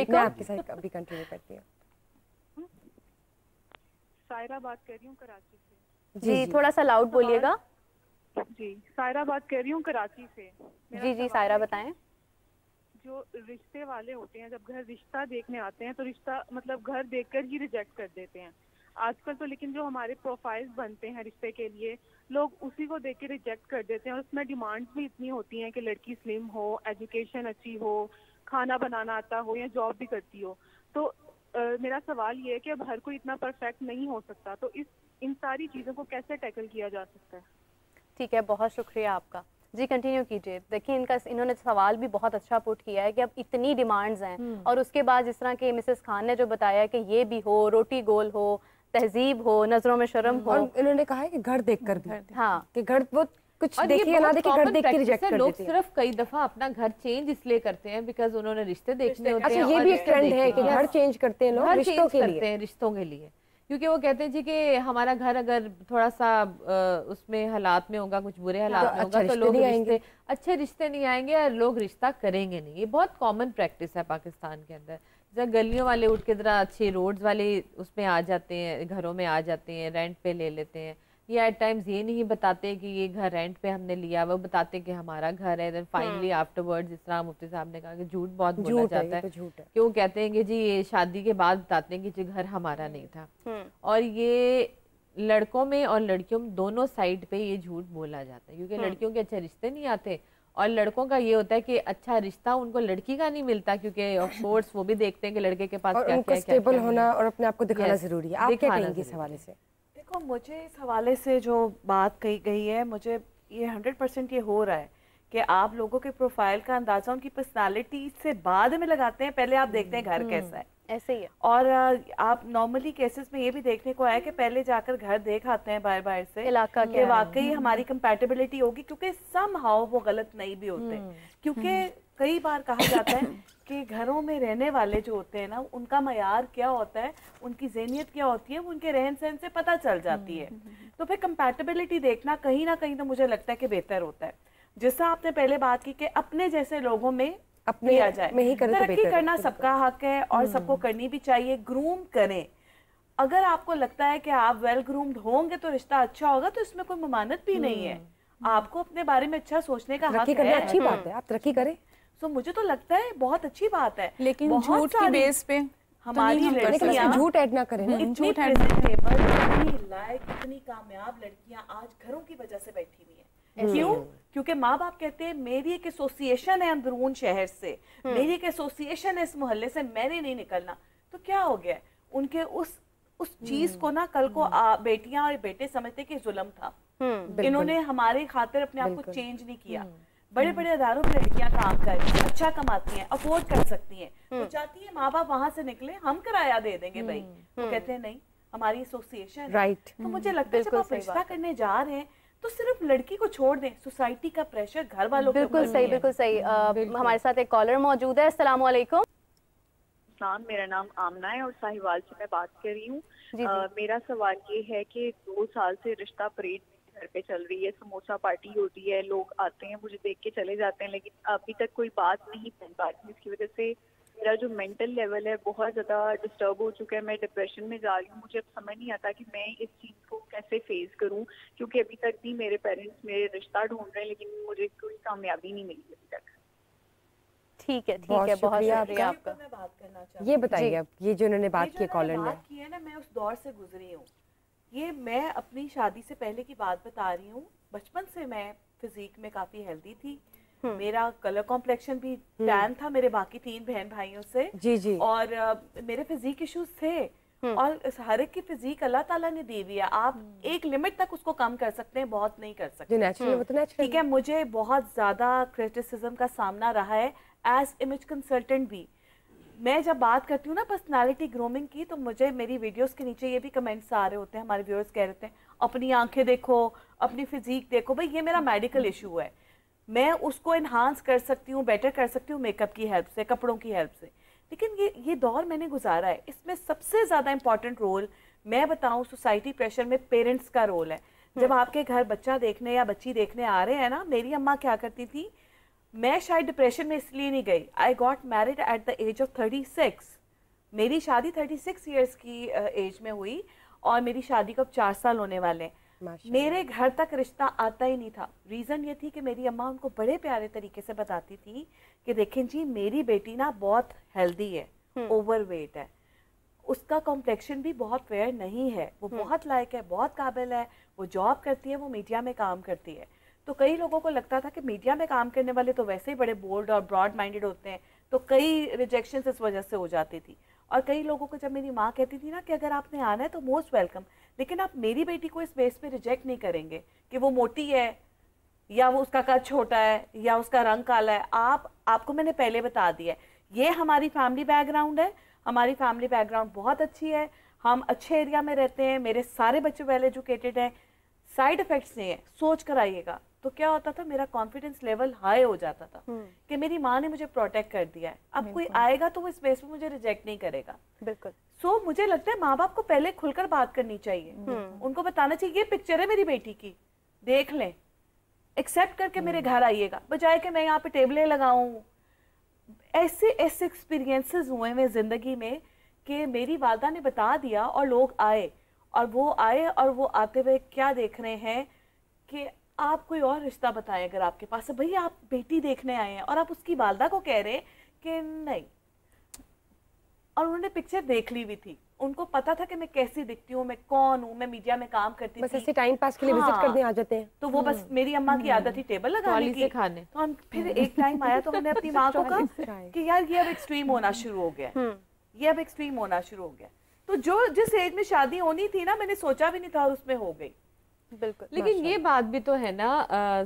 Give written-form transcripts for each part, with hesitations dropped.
मैं आपके साथ अभी कंटिन्यू करती हूँ। सायरा बात कर रही हूँ कराची से। जी थोड़ा सा लाउड बोलिएगा। जी सायरा बात कर रही हूँ कराची से। जी सायरा बताएं। जो रिश्ते वाले होते हैं जब घर रिश्ता देखने आते हैं तो रिश्ता मतलब घर देखकर ही रिजेक्ट कर देते हैं आजकल तो। लेकिन जो हमारे प्रोफाइल्स बनते हैं रिश्ते के लिए लोग उसी को देख के रिजेक्ट कर देते हैं और उसमें डिमांड्स भी इतनी होती हैं कि लड़की स्लिम हो, एजुकेशन अच्छी हो, खाना बनाना आता हो या जॉब भी करती हो। तो मेरा सवाल ये है कि अब हर कोई इतना परफेक्ट नहीं हो सकता, तो इन सारी चीज़ों को कैसे टैकल किया जा सकता है? ठीक है, बहुत शुक्रिया आपका। जी कंटिन्यू कीजिए। देखिए इन्होंने सवाल भी बहुत अच्छा पुट किया है कि अब इतनी डिमांड्स हैं और उसके बाद जिस तरह के मिसेस खान ने जो बताया कि ये भी हो, रोटी गोल हो, तहजीब हो, नजरों में शर्म हो, और इन्होंने कहा है कि घर देखकर भी, हाँ कि घर वो कुछ देखिए ना देखिए, घर देख के रिजेक्ट कर देते हैं। लोग सिर्फ कई दफा अपना घर चेंज इसलिए करते हैं बिकॉज उन्होंने रिश्ते देखने होते हैं। अच्छा ये भी एक ट्रेंड है कि घर चेंज करते हैं लोग रिश्तों के लिए, रिश्तों के लिए, क्योंकि वो कहते हैं जी कि हमारा घर अगर थोड़ा सा उसमें हालात में होगा, कुछ बुरे हालात में होगा तो लोग अच्छे रिश्ते नहीं आएंगे और लोग रिश्ता करेंगे नहीं। ये बहुत कॉमन प्रैक्टिस है पाकिस्तान के अंदर। जब गलियों वाले उठ के जरा अच्छे रोड्स वाले उसमें आ जाते हैं, घरों में आ जाते हैं, रेंट पे ले लेते हैं, या एट टाइम्स ये नहीं बताते कि ये घर रेंट पे हमने लिया, वो बताते कि हमारा घर है। देन फाइनली आफ्टरवर्ड्स, जिस तरह मुफ्ती साहब ने कहा कि झूठ बहुत बोला जाता है कि वो कहते हैं कि जी ये शादी के बाद बताते हैं कि जी घर हमारा नहीं था। और ये लड़कों में और लड़कियों में दोनों साइड पे ये झूठ बोला जाता है, क्योंकि लड़कियों के अच्छे रिश्ते नहीं आते और लड़कों का ये होता है कि अच्छा रिश्ता उनको लड़की का नहीं मिलता, क्योंकि ऑफ कोर्स वो भी देखते हैं कि लड़के के पास क्या क्या स्टेबल होना और अपने आप को दिखाना जरूरी है। आप क्या कहेंगे इस हवाले से? देखो मुझे इस हवाले से जो बात कही गई है, मुझे ये 100% ये हो रहा है कि आप लोगों के प्रोफाइल का अंदाजा उनकी पर्सनालिटी से बाद में लगाते हैं, पहले आप देखते हैं घर कैसा है। ऐसे ही है। और आप नॉर्मली केसेस में ये भी देखने को आया कि पहले जाकर घर देख आते हैं बाहर बाहर से इलाका कि वाकई हमारी कंपैटिबिलिटी होगी, क्योंकि समहाउ वो गलत नहीं भी होते। क्योंकि कई बार कहा जाता है कि घरों में रहने वाले जो होते हैं ना, उनका मयार क्या होता है, उनकी ज़हनियत क्या होती है, वो उनके रहन सहन से पता चल जाती है। तो फिर कंपैटिबिलिटी देखना कहीं ना कहीं तो मुझे लगता है कि बेहतर होता है। जैसा आपने पहले बात की कि अपने जैसे लोगों में अपने आ जाए, में ही करें तो तरक्की करना सबका हक है और सबको करनी भी चाहिए। ग्रूम करें, अगर आपको लगता है कि आप वेल ग्रूम्ड होंगे तो रिश्ता अच्छा होगा, तो इसमें कोई ममानत भी नहीं है। आपको अपने बारे में अच्छा सोचने का हक है। अच्छी बात है, आप तरक्की करें। तो मुझे तो लगता है बहुत अच्छी बात है, लेकिन झूठ की बेस पे हमारी लड़कियां झूठ ऐड ना करें। इतनी प्रेजेंटेबल, इतनी लायक, इतनी कामयाब लड़कियां आज घरों की वजह से बैठी हुई हैं। क्यों? क्योंकि माँ बाप कहते हैं मेरी एक एसोसिएशन है अंदरून शहर से, मेरी एक एसोसिएशन है इस मोहल्ले से, मैंने नहीं निकलना। तो क्या हो गया, उनके उस चीज को ना कल को बेटियां और बेटे समझते कि जुल्म था। इन्होंने हमारे खातिर अपने आप को चेंज नहीं किया। बड़े बड़े अदारों में लड़कियां काम कर रही हैं, अच्छा कमाती हैं, अफोर्ड कर सकती हैं, तो चाहती है माँ बाप वहां से निकले, हम किराया दे देंगे भाई। वो कहते हैं नहीं, हमारी एसोसिएशन राइट। तो मुझे लगता है जब आप रिश्ता करने जा रहे हैं तो सिर्फ लड़की को छोड़ दें, सोसाइटी का प्रेशर घर वालों के ऊपर बिल्कुल सही, बिल्कुल सही। हमारे साथ एक कॉलर मौजूद है। अस्सलाम वालेकुम। मेरा नाम आमना है और साहिवाल से मैं बात कर रही हूँ। मेरा सवाल ये है कि 2 साल से रिश्ता परेड घर पे चल रही है, समोसा पार्टी होती है, लोग आते हैं मुझे देख के चले जाते हैं, लेकिन अभी तक कोई बात नहीं बन पाती। इसकी वजह से मेरा जो मेंटल लेवल है बहुत ज़्यादा डिस्टर्ब हो चुका है, मैं डिप्रेशन में जा रही हूँ। मुझे अब समझ नहीं आता कि मैं इस चीज़ को कैसे फेस करूँ, क्योंकि अभी तक भी मेरे पेरेंट्स मेरे रिश्ता ढूंढ रहे हैं, लेकिन मुझे कोई कामयाबी नहीं मिली अभी तक। ठीक है, बहुत शुक्रिया आपका। मैं बात करना चाहती हूँ। ये बताइए अब ये जो उन्होंने बात की कॉलर ने बात की है ना, मैं उस दौर से गुजरी हूँ। ये मैं अपनी शादी से पहले की बात बता रही हूँ। बचपन से मैं फिजिक में काफी हेल्दी थी, मेरा कलर कॉम्प्लेक्शन भी टैन था मेरे बाकी 3 बहन भाइयों से। जी जी। और मेरे फिजिक इश्यूज थे और हर एक की फिजिक अल्लाह ताला ने दी हुई है। आप एक लिमिट तक उसको कम कर सकते हैं, बहुत नहीं कर सकते। जो नेचुरल वो तो नेचुरल। ठीक है, मुझे बहुत ज्यादा क्रिटिसिज्म का सामना रहा है एज इमेज कंसल्टेंट भी। मैं जब बात करती हूँ ना पर्सनालिटी ग्रूमिंग की, तो मुझे मेरी वीडियोस के नीचे ये भी कमेंट्स आ रहे होते हैं, हमारे व्यूअर्स कह रहे हैं अपनी आंखें देखो, अपनी फिजिक देखो। भाई ये मेरा मेडिकल इशू है, मैं उसको इन्हांस कर सकती हूँ, बेटर कर सकती हूँ मेकअप की हेल्प से, कपड़ों की हेल्प से। लेकिन ये दौर मैंने गुजारा है, इसमें सबसे ज़्यादा इंपॉर्टेंट रोल मैं बताऊँ सोसाइटी प्रेशर में पेरेंट्स का रोल है। जब आपके घर बच्चा देखने या बच्ची देखने आ रहे हैं ना, मेरी अम्मा क्या करती थी, मैं शायद डिप्रेशन में इसलिए नहीं गई, I got married at the age of 36। मेरी शादी 36 ईयर्स की एज में हुई और मेरी शादी को अब 4 साल होने वाले हैं। मेरे घर तक रिश्ता आता ही नहीं था। रीज़न ये थी कि मेरी अम्मा उनको बड़े प्यारे तरीके से बताती थी कि देखें जी मेरी बेटी ना बहुत हेल्दी है, ओवरवेट है, उसका कॉम्प्लेक्शन भी बहुत फेयर नहीं है, वो बहुत लायक है, बहुत काबिल है, वो जॉब करती है, वो मीडिया में काम करती है। तो कई लोगों को लगता था कि मीडिया में काम करने वाले तो वैसे ही बड़े बोल्ड और ब्रॉड माइंडेड होते हैं, तो कई रिजेक्शन इस वजह से हो जाती थी। और कई लोगों को जब मेरी माँ कहती थी ना कि अगर आपने आना है तो मोस्ट वेलकम, लेकिन आप मेरी बेटी को इस बेस पे रिजेक्ट नहीं करेंगे कि वो मोटी है या वो उसका कद छोटा है या उसका रंग काला है। आपको मैंने पहले बता दिया है, ये हमारी फैमिली बैकग्राउंड है, हमारी फैमिली बैकग्राउंड बहुत अच्छी है, हम अच्छे एरिया में रहते हैं, मेरे सारे बच्चे वेल एजुकेटेड हैं, साइड इफेक्ट्स नहीं है, सोच कर आइएगा। तो क्या होता था, मेरा कॉन्फिडेंस लेवल हाई हो जाता था कि मेरी माँ ने मुझे प्रोटेक्ट कर दिया है, अब कोई आएगा तो वो इस बेस पे मुझे रिजेक्ट नहीं करेगा। बिल्कुल। सो मुझे लगता है माँ बाप को पहले खुलकर बात करनी चाहिए, उनको बताना चाहिए ये पिक्चर है मेरी बेटी की, देख लें, एक्सेप्ट करके मेरे घर आइएगा, बजाय कि मैं यहाँ पे टेबलें लगाऊं। ऐसे ऐसे एक्सपीरियंसेस हुए हैं जिंदगी में कि मेरी वालदा ने बता दिया और लोग आए, और वो आए और वो आते हुए क्या देख रहे हैं कि आप कोई और रिश्ता बताएं अगर आपके पास है। भैया आप बेटी देखने आए हैं और आप उसकी वालदा को कह रहे हैं कि नहीं, और उन्होंने पिक्चर देख ली हुई थी, उनको पता था कि मैं कैसी दिखती हूँ, मैं कौन हूँ, मैं मीडिया में काम करती थी, बस ऐसे टाइम पास के लिए विजिट करने आ जाते हैं। तो वो बस मेरी अम्मा की आदत थी टेबल लगाने की, खाने। तो हम फिर एक टाइम आया तो हमने अपनी माँ को कहा कि यार ये अब एक्सट्रीम होना शुरू हो गया, ये अब एक्सट्रीम होना शुरू हो गया। तो जो जिस एज में शादी होनी थी ना, मैंने सोचा भी नहीं था और उसमें हो गई। बिल्कुल। लेकिन ये बात भी तो है ना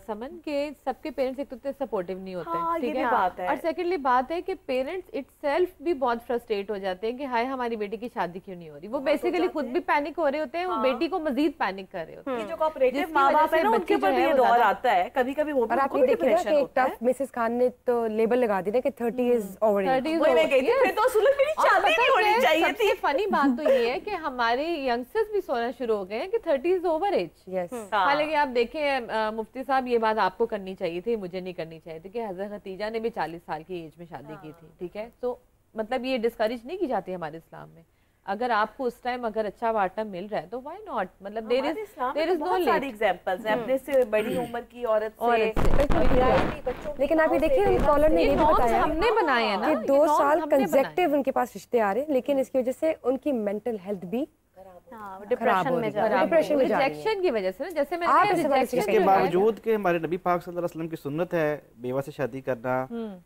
समन के सबके पेरेंट्स एक तो इतने सपोर्टिव नहीं होते, हाँ, ठीक है? बात है। और सेकेंडली बात है कि पेरेंट्स इटसेल्फ भी बहुत फ्रस्ट्रेट हो जाते हैं कि हाय हमारी बेटी की शादी क्यों नहीं हो रही। वो बेसिकली खुद भी पैनिक हो रहे होते हैं, वो बेटी को मजीद पैनिक कर रहे होते हैं। ये जो कोऑपरेटिव माँ-बाप है ना, उनके ऊपर भी ये दौर आता है, कभी-कभी वो भी आपने देखा कि एक तरफ मिसेस खान ने तो लेबल लगा दिया कि 30 इज ओवर एज। फिर तो सुलह मेरी शादी नहीं होनी चाहिए थी। फनी बात तो ये है कि हमारे यंगस्टर्स भी सोचना शुरू हो गए हैं कि 30 इज ओवर एज। यस, हालांकि आप देखें मुफ्ती साहब, ये बात आपको करनी चाहिए थी, मुझे नहीं करनी चाहिए थी कि हज़रत खतीजा ने भी 40 साल की एज में शादी की थी, ठीक है। तो मतलब ये डिस्करेज नहीं की जाती हमारे इस्लाम में। अगर आपको उस टाइम अगर अच्छा पार्टनर मिल रहा है तो व्हाई नॉट, मतलब there is no late examples हैं अपने से बड़ी उम्र की औरत से। लेकिन आप ये देखिए कॉलर ने ये भी बताया हमने बनाए हैं ना कि 2 साल कंसेक्टिव उनके पास रिश्ते आ रहे हैं, लेकिन इसकी वजह से उनकी मेंटल हेल्थ भी डिप्रेशन में जा रही है, रिजेक्शन की वजह से ना। जैसे इसके बावजूद कि हमारे नबी पाक सल्लल्लाहु अलैहि वसल्लम की सुन्नत है बेवा से शादी करना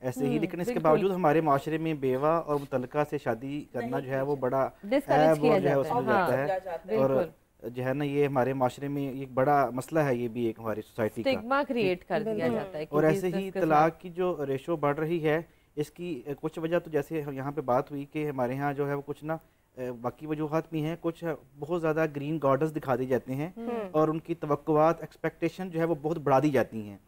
ऐसे ही, लेकिन इसके बावजूद हमारे माशरे में बेवा और मुतल्लिका से शादी करना जो है वो बड़ा जाता है, और जो है ना ये हमारे माशरे में एक बड़ा मसला है, ये भी एक हमारी सोसाइटी का स्टिग्मा क्रिएट कर दिया जाता है। और ऐसे ही तलाक की जो रेशो बढ़ रही है, इसकी कुछ वजह तो जैसे यहाँ पे बात हुई कि हमारे यहाँ जो है वो कुछ ना बाकी वजूहात भी हैं, कुछ बहुत ज़्यादा ग्रीन गार्डन्स दिखा दिए जाते हैं और उनकी तवक्कुआत एक्सपेक्टेशन जो है वो बहुत बढ़ा दी जाती हैं।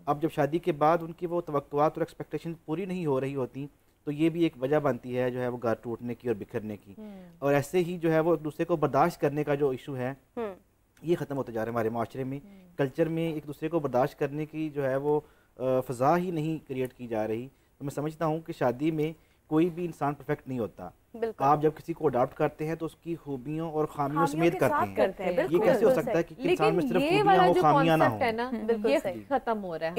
अब जब शादी के बाद उनकी वो तवक्कुआत और एक्सपेक्टेशन पूरी नहीं हो रही होती, तो ये भी एक वजह बनती है जो है वो घर टूटने की और बिखरने की। और ऐसे ही जो है वो एक दूसरे को बर्दाश्त करने का जो इशू है ये ख़त्म होते जा रहा है हमारे माशरे में। कल्चर में एक दूसरे को बर्दाश्त करने की जो है वो फ़ज़ा ही नहीं क्रिएट की जा रही। तो मैं समझता हूँ कि शादी में कोई भी इंसान परफेक्ट नहीं होता। आप जब किसी को अडॉप्ट करते हैं तो उसकी खूबियों और खामियों समेत करते हैं। ये कैसे हो सकता है कि इंसान में सिर्फ खूबियां हो खामियां ना हो? ये खत्म हो रहा है।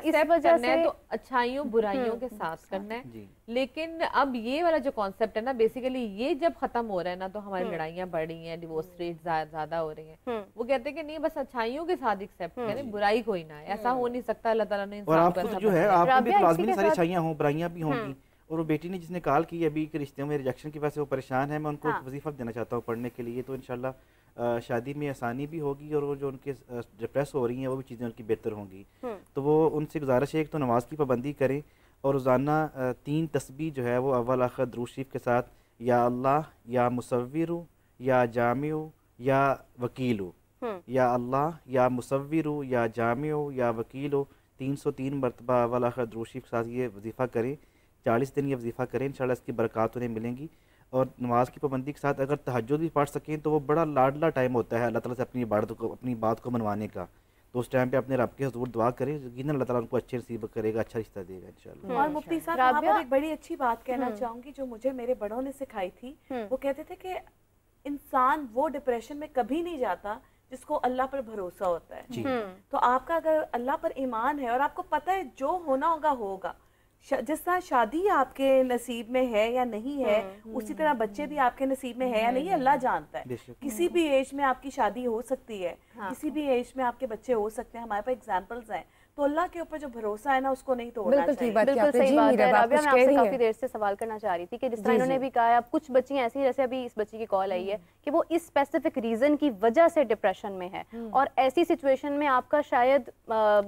इस वजह से तो अच्छाइयों बुराइयों के साथ करना है, लेकिन अब ये वाला जो कॉन्सेप्ट है ना, बेसिकली ये जब खत्म हो रहा है ना, तो हमारी लड़ाइयाँ बढ़ रही हैं, डिवोर्स रेट ज्यादा हो रही हैं। वो कहते हैं कि नहीं बस अच्छाइयों के साथ एक्सेप्ट करें, बुराई कोई ना है, ऐसा हो नहीं सकता। अल्लाह ताला ने और आपको जो है आपको भी लाज़मी सारी अच्छाइयां हो, बुराइयां भी होंगी। और वो बेटी ने जिसने कॉल की अभी के रिश्ते में रिजेक्शन की वजह से वो परेशान है, मैं उनको वजीफा देना चाहता हूँ पढ़ने के लिए, तो इंशाल्लाह शादी में आसानी भी होगी और वो जो उनके डिप्रेस हो रही हैं वो भी चीज़ें उनकी बेहतर होंगी। तो वो उनसे गुजारिश है एक तो नमाज की पाबंदी करें और रोज़ाना 3 तस्बीह जो है वो अव्वल आखिर दुरूद शरीफ के साथ, या अल्लाह या मुसव्विरु या जामिउ या वकीलु, या अल्लाह या मुसव्विरु या जामिउ या वकीलु 303 मरतबा अव्वल आखिर दुरूद शरीफ के साथ ये वजीफ़ा करें। 40 दिन ये वजीफ़ा करें, इंशाल्लाह इसकी बरक़ात उन्हें मिलेंगी। और नमाज की पाबंदी के साथ अगर तहज्जुद भी पढ़ सकें तो वो बड़ा लाडला टाइम होता है अल्लाह ताला से अपनी बात को मनवाने का। तो उस टाइम पे अपने रब के हुजूर दुआ करें, यकीनन अल्लाह ताला उनको अच्छे नसीब करेगा, अच्छा रिश्ता देगा इंशाल्लाह। और मुफ्ती साहब यहाँ पर एक बड़ी अच्छी बात कहना चाहूंगी जो मुझे मेरे बड़ों ने सिखाई थी। वो कहते थे कि इंसान वो डिप्रेशन में कभी नहीं जाता जिसको अल्लाह पर भरोसा होता है। तो आपका अगर अल्लाह पर ईमान है और आपको पता है जो होना होगा होगा, जिस तरह शादी आपके नसीब में है या नहीं है, उसी तरह बच्चे भी आपके नसीब में है या नहीं, अल्लाह जानता है। किसी भी एज में आपकी शादी हो सकती है, किसी भी एज में आपके बच्चे हो सकते हैं, हमारे पास एग्जांपल्स हैं। तो अल्लाह के ऊपर जो भरोसा है ना उसको नहीं तोड़ना चाहिए। बिल्कुल सही बात है। राबिया, मैं आपसे काफी देर से सवाल करना चाह रही थी कि जिस तरह इन्होंने भी कहा, अब कुछ बच्ची ऐसी, जैसे अभी इस बच्ची की कॉल आई है कि वो इस स्पेसिफिक रीजन की वजह से डिप्रेशन में है, और ऐसी सिचुएशन में आपका शायद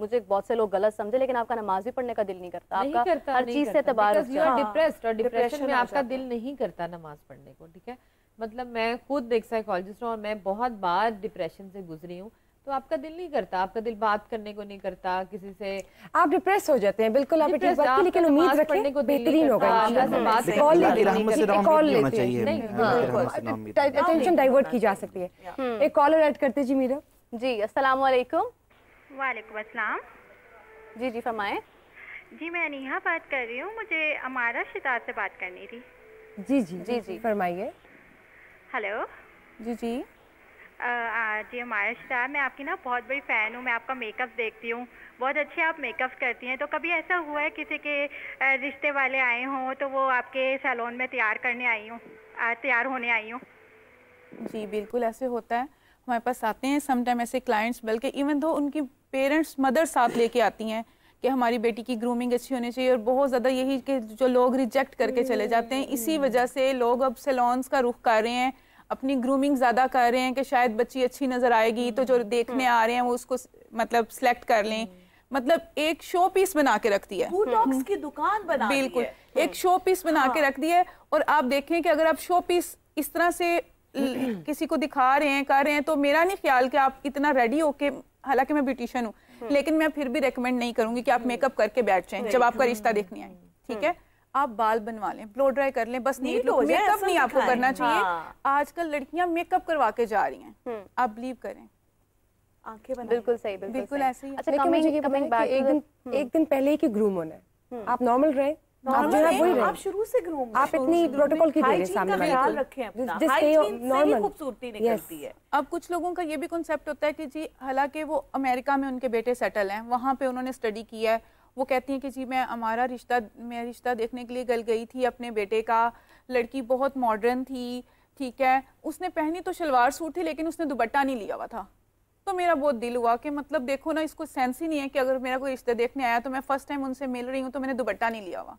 मुझे बहुत से लोग गलत समझे, लेकिन आपका नमाज भी पढ़ने का दिल नहीं करता, आपका हर चीज से तबार डिप्रेस्ड, और डिप्रेशन में आपका दिल नहीं करता नमाज पढ़ने को। ठीक है, मतलब मैं खुद एक साइकोलॉजिस्ट हूँ और मैं बहुत बार डिप्रेशन से गुजरी हूँ। तो आपका दिल नहीं करता, आपका दिल बात करने को नहीं करता किसी से, आप डिप्रेस हो जाते हैं। बिल्कुल आपने ठीक बात की, लेकिन उम्मीद रखें बेहतरीन होगा इंशाल्लाह। अटेंशन डाइवर्ट की जा सकती है। एक कॉलर ऐड करते जी मीरा जी। अस्सलाम वालेकुम। वालेकुम अस्सलाम। जी जी फरमाएं। जी मैं अनीहा बात कर रही हूँ, मुझे अमारा शितार से बात करनी थी। जी जी जी जी फरमाइए। हेलो। जी जी जी हमारा शितार, मैं आपकी ना बहुत बड़ी फ़ैन हूँ, मैं आपका मेकअप देखती हूँ, बहुत अच्छे आप मेकअप करती हैं। तो कभी ऐसा हुआ है किसी के रिश्ते वाले आए हों तो वो आपके सैलून में तैयार होने आई हूँ? जी बिल्कुल ऐसे होता है, हमारे पास आते हैं समटाइम ऐसे क्लाइंट्स, बल्कि इवन दो उनकी पेरेंट्स मदर साथ लेके आती हैं कि हमारी बेटी की ग्रूमिंग अच्छी होनी चाहिए। और बहुत ज़्यादा यही कि जो लोग रिजेक्ट करके चले जाते हैं, इसी वजह से लोग अब सैलून्स का रुख कर रहे हैं, अपनी ग्रूमिंग ज़्यादा कर रहे हैं कि शायद बच्ची अच्छी नज़र आएगी तो जो देखने आ रहे हैं वो उसको मतलब सेलेक्ट कर लें। मतलब एक शो पीस बना के रख दिया है, बोटॉक्स की दुकान बना दी है। बिल्कुल एक शो पीस बना के रख दिया है। और आप देखें कि अगर आप शो पीस इस तरह से किसी को दिखा रहे हैं, कर रहे हैं, तो मेरा नहीं ख्याल कि आप इतना रेडी होके, हालांकि मैं ब्यूटिशियन हूँ, लेकिन मैं फिर भी रेकमेंड नहीं करूंगी कि आप मेकअप करके बैठ जाएं जब आपका रिश्ता देखने आए। ठीक है, आप बाल बनवा लें, ब्लो ड्राई कर लें, बस नीट लुक, मेकअप नहीं आपको करना चाहिए। आजकल लड़कियां मेकअप करवा के जा रही हैं, आप बिलीव करें, आंखें बना। बिल्कुल सही, बिल्कुल ऐसे ही। अच्छा एक दिन पहले ही ग्रूम होना है, आप नॉर्मल रहे, आप शुरू से ग्रूम, आप इतनी प्रोटोकॉल की दे सामने ख्याल रखें अपना, हाइजीन खूबसूरती निकलती है। अब कुछ लोगों का ये भी कॉन्सेप्ट होता है कि जी हालांकि वो अमेरिका में उनके बेटे सेटल हैं, वहाँ पे उन्होंने स्टडी किया है, वो कहती हैं कि जी मैं रिश्ता देखने के लिए गई थी अपने बेटे का, लड़की बहुत मॉडर्न थी, ठीक है, उसने पहनी तो शलवार सूट थी लेकिन उसने दुपट्टा नहीं लिया हुआ था। तो मेरा बहुत दिल हुआ कि मतलब देखो ना, इसको सेंस ही नहीं है कि अगर मेरा कोई रिश्ता देखने आया तो मैं फर्स्ट टाइम उनसे मिल रही हूँ तो मैंने दुपट्टा नहीं लिया हुआ।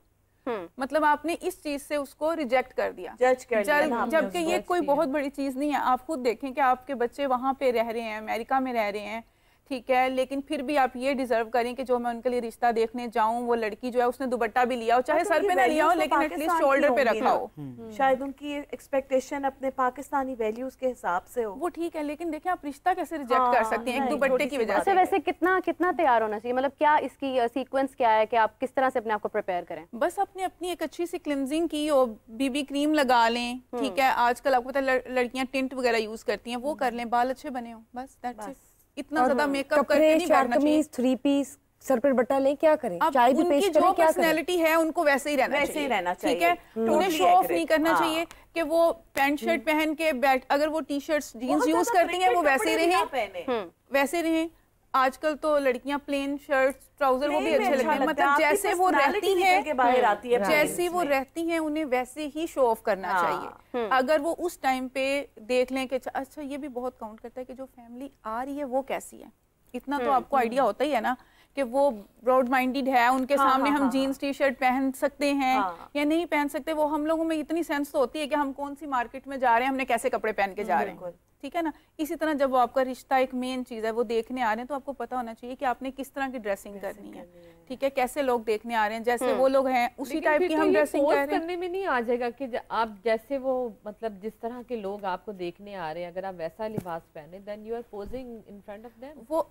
मतलब आपने इस चीज से उसको रिजेक्ट कर दिया, जज कर दिया, जबकि ये कोई बहुत बड़ी चीज नहीं है। आप खुद देखें कि आपके बच्चे वहां पे रह रहे हैं, अमेरिका में रह रहे हैं, ठीक है, लेकिन फिर भी आप ये डिजर्व करें कि जो मैं उनके लिए रिश्ता देखने जाऊं, वो लड़की जो है उसने दुपट्टा भी लिया हो, चाहे सर पे ना लिया हो लेकिन एटलीस्ट शोल्डर पे रखा हो। शायद उनकी एक्सपेक्टेशन अपने पाकिस्तानी वैल्यूज के हिसाब से हो, वो ठीक है, लेकिन देखें आप रिश्ता कैसे रिजेक्ट कर सकती हैं एक दुपट्टे की वजह से। वैसे कितना तैयार होना चाहिए, मतलब क्या इसकी सीक्वेंस क्या है कि आप किस तरह से अपने आप को प्रिपेयर करें? बस अपनी एक अच्छी सी क्लिनजिंग की और बीबी क्रीम लगा लें, ठीक है, आजकल आपको पता है लड़कियां टिंट वगैरह यूज करती हैं, वो कर लें, बाल अच्छे बने हो, बस दैट्स इट। इतना ज्यादा मेकअप करके नहीं करना चाहिए। थ्री पीस सर पर बट्टा लें, क्या करें, चाय भी पेश करें, क्या पर्सनैलिटी है उनको वैसे ही रहना चाहिए, ठीक है, उन्हें शो ऑफ नहीं करना चाहिए कि वो पैंट शर्ट पहन के बैठ, अगर वो टी शर्ट्स जीन्स यूज करती हैं वो वैसे ही रहें। आजकल तो लड़कियां प्लेन शर्ट ट्राउजर वो भी अच्छे लगते हैं, मतलब जैसे वो रहती हैं, जैसी वो रहती हैं उन्हें वैसे ही शो ऑफ करना चाहिए। अगर वो उस टाइम पे देख लें कि अच्छा ये भी बहुत काउंट करता है कि जो फैमिली आ रही है वो कैसी है, इतना तो आपको आइडिया होता ही है ना कि वो ब्रॉड माइंडेड है, उनके सामने हम जीन्स टी शर्ट पहन सकते हैं या नहीं पहन सकते, वो हम लोगों में इतनी सेंस तो होती है कि हम कौन सी मार्केट में जा रहे हैं, हमने कैसे कपड़े पहन के जा रहे हैं, ठीक है ना। इसी तरह जब वो आपका रिश्ता एक मेन चीज है, वो देखने आ रहे हैं तो आपको पता होना चाहिए कि आपने किस तरह की ड्रेसिंग करनी है, ठीक है, कैसे लोग देखने आ रहे हैं, जैसे वो लोग हैं उसी टाइप की हम ड्रेसिंग कर रहे हैं। करने में नहीं आ जाएगा कि आप जैसे वो मतलब जिस तरह के लोग आपको देखने आ रहे हैं अगर आप वैसा लिबास पहने, then you are posing in front of them. वो